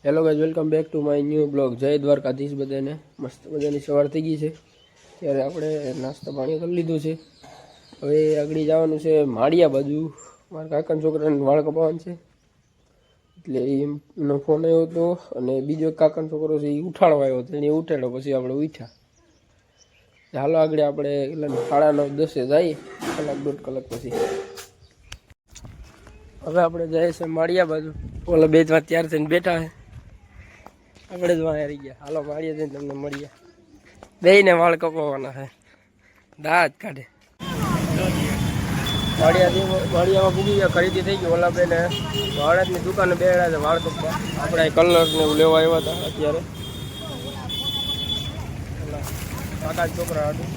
Hello guys, welcome back to my new blog. જય દ્વારકાધીશ બધાને. મસ્ત મજાની સવાર થઈ ગઈ છે. ત્યારે આપણે નાસ્તા પાણી કરી લીધું છે. હવે આગળ જવાનું છે માળિયા બાજુ. મારા કાકાના છોકરાને વાળ કપાવવાનું છે, એટલે એનો ફોન આવ્યો હતો. અને બીજો એક કાકાનો છોકરો છે, એ ઉઠાડવા આવ્યો હતો. એને ઉઠાડ્યો, પછી આપણે ઉઠ્યા. હાલો આગળ આપણે 9:30 જઈએ, કલાક દોઢ કલાક પછી. હવે આપણે જઈએ છીએ માળિયા બાજુ. ઓલા બે જ વાર તૈયાર થઈને બેઠા છે, આપણે જ વાંહે રહી ગયા. હાલો માળીએ જઈને તમને મળીએ. બેયને વાળ કપાવવાના છે, દાંત કાઢે. માળિયામાં પૂગી ગયા, ખરીદી થઈ ગઈ. ઓલા બેને વાળની દુકાને બેડા છે વાળ કપવા. આપણે કલર ને એવું લેવા આવ્યા હતા. અત્યારે કાકા છોકરા હતું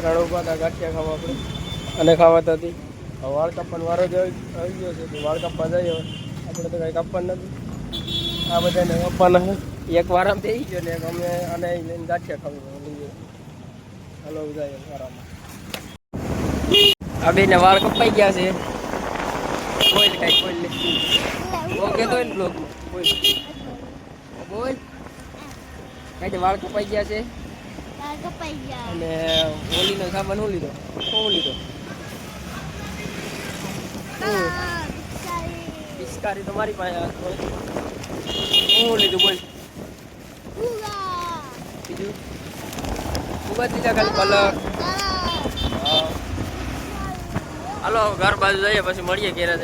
રાડો પાતા ગાંઠિયા ખાવા આપણે અને ખાવાતા હતી. વાળ કાપવાનો વારો જ આવી ગયો છે. વાળ કાપવા જઈએ. આપણે તો કાંઈ કાપવાનું નથી, આ બધાને કાપવાના છે. એક વારામાં બેસી ગયો ને એક અમે અને લઈને ગાંઠિયા ખાવા લઈએ. હાલો જાય વારામાં. આ બેને વાળ કપાઈ ગયા છે. બોલ કાંઈ બોલ ઓકે તો બ્લોગમાં બોલ બોલ કાંઈ વાળ કપાઈ ગયા છે. અને હોલીનો સામાન શું લીધો? પિચકારી તમારી પાસે હું લીધું બોલ. બીજું ખૂબ જ લીધા ખાલી કલર. હાલો ઘર બાજુ જઈએ, પછી મળીએ. ઘેરે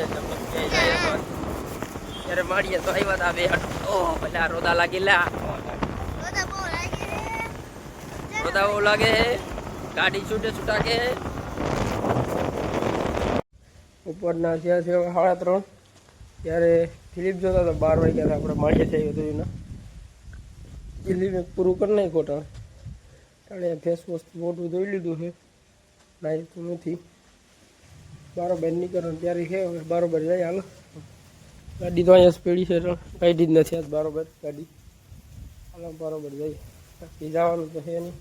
ત્યારે મળીએ. તો આવ્યા હતા બે. ઓહ પેલા રોદા લાગેલા, રોદા બહુ લાગે. ગાડી છૂટે છૂટા કે ઉપરના થયા છે 3:30. ત્યારે ફિલિપ જોતા હતા 12 વાગ્યા. આપણે મળીએ છીએ તો એના ફિલિપ પૂરું કરી નાખી ખોટા. તાણે ફેસ વોશ મોટું ધોઈ લીધું છે, નાઈ તો નથી. બરાબર નીકળવાનું ત્યારે છે. હવે બરાબર જાય. હાલો ગાડી તો અહીંયા સ્પીડી છે, કાઢી જ નથી આજ બરાબર ગાડી. હાલો બરાબર જાય. બાકી જવાનું તો છે નહીં.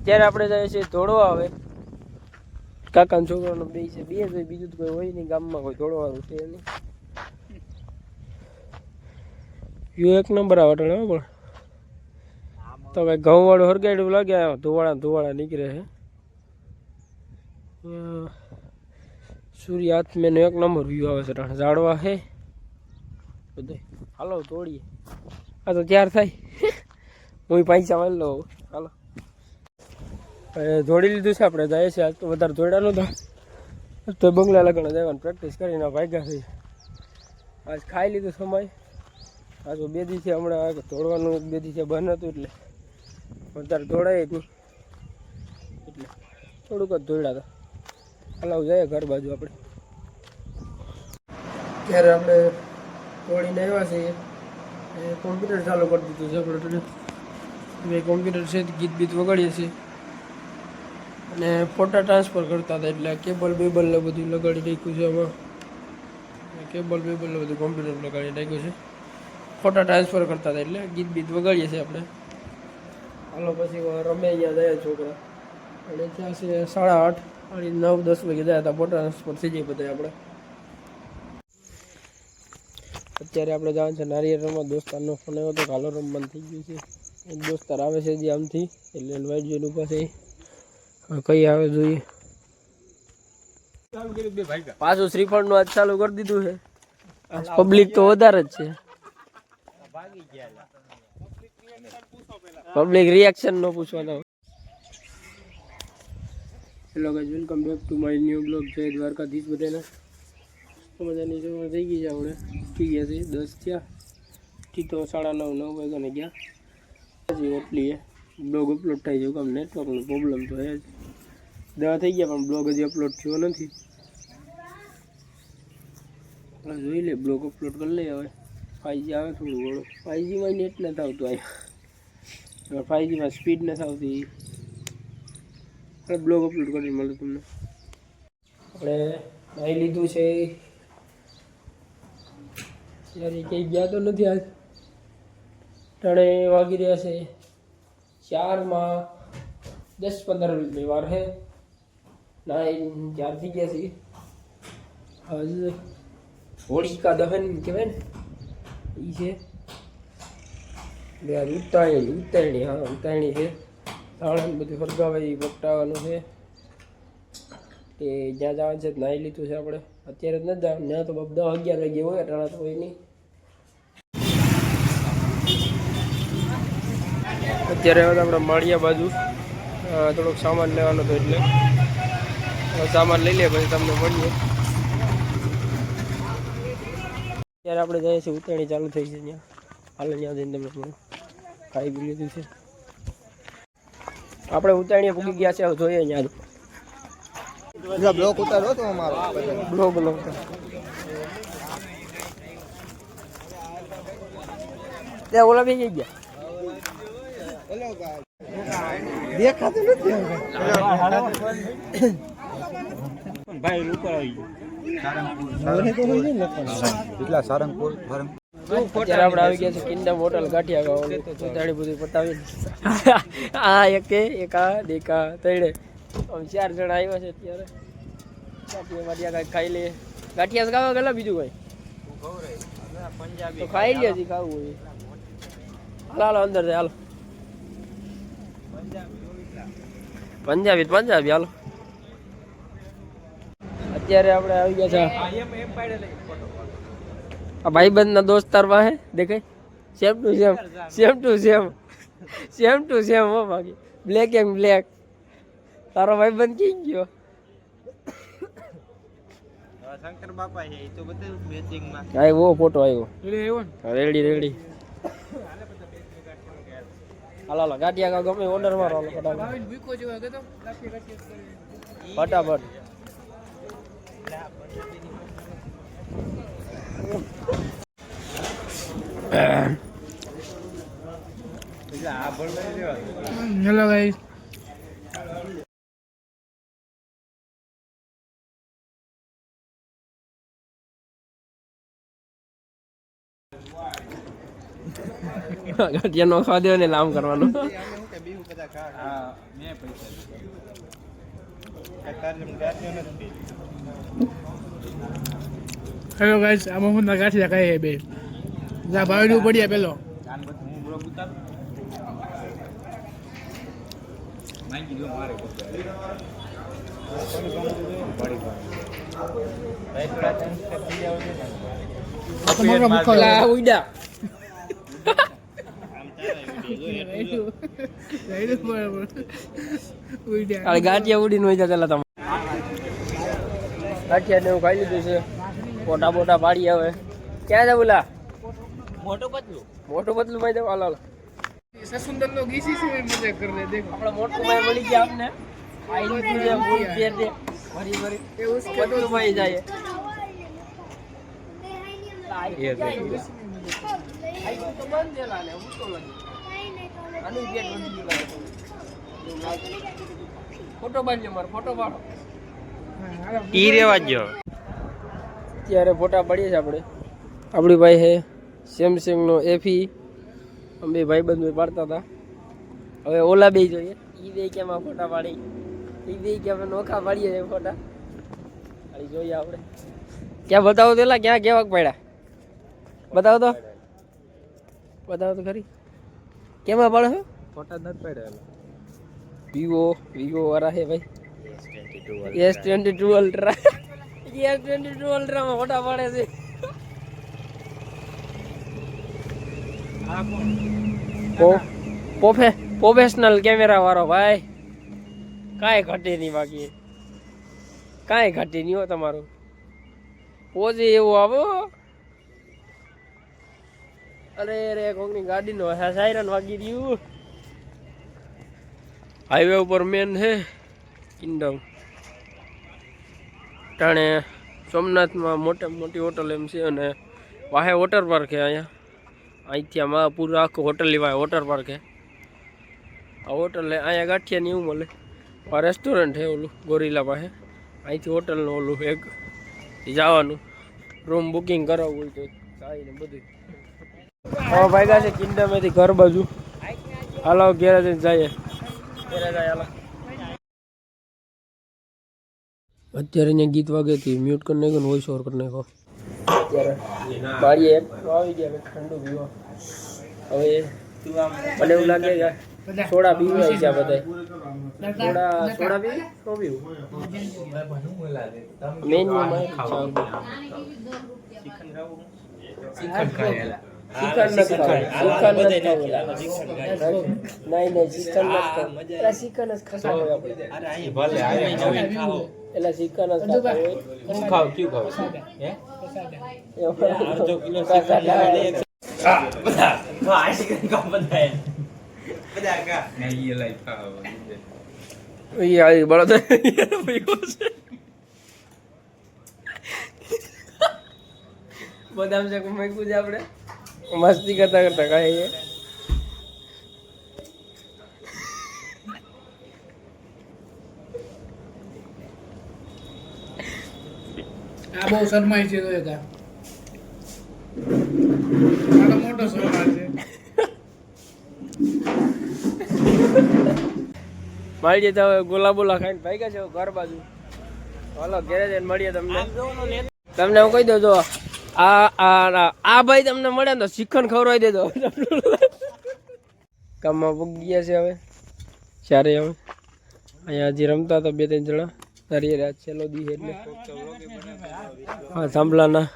ત્યારે આપણે જઈએ છીએ ધોળવા. આવે કાકાનો છોકરાનો બે છે, બે જ હોય, બીજું તો કોઈ હોય નહીં ગામમાં. કોઈ ધોળવાનું છે નહીં. વ્યૂ એક નંબર આવે પણ તો ભાઈ ઘઉં વાળું હરગાડ્યું લાગે. ધોવાળા નીકળે છે. સૂર્ય આત્મેનો એક નંબર વ્યૂ આવે છે. ઝાડવા છે બધે. હાલો તોડીએ. આ તો ત્યાર થાય. હું પૈસા વાળી લઉં. હાલો દોડી લીધું છે. આપણે જાય છે. આજ તો વધારે દોડ્યા નતા. તો બંગલા લગણ જવાનું પ્રેક્ટિસ કરીને ભાગ્યા છે. આજ ખાઈ લીધું સમય. આજ 2 દિવસે હમણાં દોડવાનું 2 દિવસે બંધ હતું, એટલે વધારે દોડાય જ નહીં. એટલે થોડુંક જ દોડ્યા હતા. હાલો જાય ઘર બાજુ આપણે. ત્યારે આપણે દોડીને આવ્યા છીએ. કોમ્પ્યુટર ચાલુ કરી દીધું છે આપણે. કોમ્પ્યુટર છે, ગીત બીત વગાડીએ છીએ અને ફોટા ટ્રાન્સફર કરતા હતા. એટલે કેબલ બેબલ ને બધું લગાડી રાખ્યું છે. આમાં કેબલ બેબલ ને બધું કોમ્પ્યુટર લગાડી રાખ્યું છે. ફોટા ટ્રાન્સફર કરતા હતા, એટલે ગીત બીત વગાડીએ છીએ આપણે. હાલો પછી રમે અહીંયા જાય છોકરા. અને ત્યાં છે 8:30 9-10 વાગે ગયા હતા. ફોટા ટ્રાન્સફર થઈ જાય બધા આપણે. અત્યારે આપણે જવાનું છે નારિયેળ રમવા. દોસ્તારનો ફોન આવ્યો હતો, હાલો રમવાનું થઈ ગયું છે. એક દોસ્તાર આવે છે જે આમથી, એટલે વાઈટ જોઈને ઊભા છે. કઈ આવે જોઈએ. પાછું શ્રીફળ નું આજ ચાલુ કરી દીધું છે. પબ્લિક તો વધારે જ છે. પબ્લિક રિએક્શન નો પૂછવાનો. Hello guys, welcome back to my new blog. જય દ્વારકાધીશ બધાને. મજાની સવાર થઈ ગઈ છે. આપણે ઉઠી ગયા છે 10 થયા. ઠીક તો 9:30 વાગ્યાને ગયા. હજી એટલી બ્લોગ અપલોડ થાય છે. કામ નેટવર્કનો પ્રોબ્લેમ તો છે જ. દવા થઈ ગયા પણ બ્લોગ હજી અપલોડ થયો નથી. હવે જોઈ લે, બ્લોગ અપલોડ કરી લે. હવે 5G આવે થોડું ઘણું. 5Gમાં નેટ નથી આવતું અહીંયા. 5Gમાં સ્પીડ નથી આવતી. હવે બ્લોગ અપલોડ કરીને મળે તમને. આપણે નાહી લીધું છે. ત્યારે કંઈ ગયા તો નથી આજ. 3 વાગી રહ્યા છે. 4માં 10-15 મિનિટની વાર છે. 9 4 થઈ ગયા છે. હવે હોળિકા દહન કહેવાય ને એ છે. ઉત્તરાયણી હા ઉત્તરાયણી છે. સાવણ બધું ફરગાવે એ પ્રગટાવવાનું છે. તે જ્યાં જવાનું છે નાહી લીધું છે આપણે. અત્યારે જ નથી જવાનું, ત્યાં તો 10-11 વાગે હોય, અટાણા તો હોય નહીં. અત્યારે હવે આપણે માળિયા બાજુ થોડોક સામાન લેવાનો હતો, એટલે સામાન લઈ લે પછી તમને મળીએ. અત્યારે આપણે જઈએ છીએ ઉત્તરાયણી ચાલુ થઈ છે ત્યાં. હાલ ત્યાં જઈને તમને ખાઈ પી લીધું છે. આપણે ઉત્તરાયણીએ પૂગી ગયા છે, હવે જોઈએ ત્યાં બ્લોક ઉતારો તો અમારો બ્લોક ત્યાં ઓલા બી ગયા દેખાતું નથી ભાઈ ઉપર આવી ગયું સારંગપુર. અત્યારે આપણે આવી ગયા છે કિંગડમ હોટલ ગાંઠિયા ગાડી બધું પતાવી. આ એક આ દેખા તૈડે 4 જણા આવ્યા છે અત્યારે. ગાંઠિયા કાંઈક ખાઈ લઈએ. ગાંઠિયા ખાવા ગયેલા બીજું ભાઈ તો ખાઈ લે છે ખાવું હોય. હાલો અંદર છે હાલો. પંજાબી હાલો. અત્યારે આપણે આવી ગયા છે આ ભાઈબંધ ના દોસ્તાર પાસે દેખાય. સેમ ટુ સેમ હો બાકી બ્લેક એન્ડ બ્લેક. તારો ભાઈબંધ કી ગયો શંકર બાપા છે એ તો બધું મેચિંગ માં. હા વો ફોટો આવ્યો રેડી. હાલો ગાંઠિયા ગમે ઓર્ડર મારો ફટાફટ. હેલો ગાઈસ, ગાંઠિયા નો ખાવા દેવો ને લામ કરવાનું. હેલો ગાઈસ, આમાં હું ગાંઠિયા ખાઈ હે બે જા ભાવડું પડ્યા પેલો ઉડા ગાંઠિયા ઉડીને હોય પેલા તમે ગાંઠિયા ને એવું ખાઈ લીધું છે. મોટા પાડી હવે ક્યાં છે બોલા મોટું પતલું ભાઈ દેવા હાલ સુંદર નો ગીસી છે મજા કર લે દેખો આપડા મોટું ભાઈ મળી ગયા આપને આઈ લીધું છે ફૂલ પેર દે ભરી એ ઉસકે પતલું ભાઈ જાય એ દે આઈ તો બંધ દેલા લે હું તો લાગી આની પેટ વધી ગયું. ફોટો બાંધજો મારો ફોટો પાડો ઈ રેવા જો. અત્યારે ફોટા પાડીએ છે આપણે. આપણી ભાઈ છે સેમસંગ નો એફી. અમે ભાઈબંધ પાડતા હતા. હવે ઓલા બે જોઈએ ઈ બે કેમાં ફોટા પાડી ઈ બે કે અમે નોખા પાડીએ છે ફોટા. જોઈએ આપણે ક્યાં બતાવો તો એલા ક્યાં કેવાક પડ્યા બતાવો તો ખરી કેમાં પાડે છે ફોટા નથી પાડ્યા. વિવો વાળા છે ભાઈ. S22 અલ્ટ્રા S22 અલ્ટ્રા માં ફોટા પાડે છે. પ્રોફેશનલ કેમેરા વાળો ભાઈ. કાંઈ ઘટે નહીં બાકી કાંઈ ઘટે નહીં હો તમારું. પોઝે એવું આવો. અરે કોકની ગાડીનો સાયરન વાગી રહ્યું. હાઈવે ઉપર મેન છે કિંગડમ. ટાણે સોમનાથમાં મોટી હોટલ એમ છે અને વાહે વોટર પાર્ક છે. અહીંથી આમાં પૂરું આખું હોટલ લેવાય વોટર પાર્ક છે. આ હોટલ અહીંયા ગાંઠિયાની એવું મળે. આ રેસ્ટોરન્ટ છે ઓલું ગોરીલા પાસે. અહીંથી હોટલનું ઓલું એક જવાનું રૂમ બુકિંગ કરાવવું હોય તો આવીને બધું. હા ભાગ્યા છે કિંગડમેથી ઘર બાજુ. હાલો ઘેરે જઈને જઈએ. હાલો અત્યારે અહીંયા ગીત વાગે હતી મ્યુટ કરી નાખ્યો ને વોઇસ ઓવર કરી નાખો. અત્યારે માળીએ આવી ગયા ઠંડુ પીવા. હવે મને એવું લાગે કે સોડા પીવા છે બધા. સોડા પીવી શું પીવું મેન્યુમાં શ્રીખંડ બદામ છે મૂક્યું છે આપણે મસ્તી કરતા કરતા ખાઈએ. આ બહુ શરમાય છે તો હતા મોટો શરમાય છે. મળીએ તો હવે ગોલા બોલા ખાઈને ભાઈ ગયા છે ઘર બાજુ. હાલો ઘેરે જઈને મળીએ તમને. તમને હું કહી દઉં જો આ ભાઈ તમને મળે ને તો શ્રીખંડ ખવડાવી દેજો. કામમાં પૂગી ગયા છે હવે ત્યારે હવે અહીંયા હજી રમતા હતા 2-3 જણા નારિયેળ છેલ્લો દી એટલે હા થાંભલાના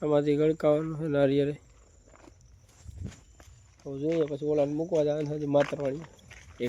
આમાંથી ગળકાવાનું છે નારિયેળ. જોઈએ પછી ઓલાને મૂકવા જવાનું છે માતરવાળી.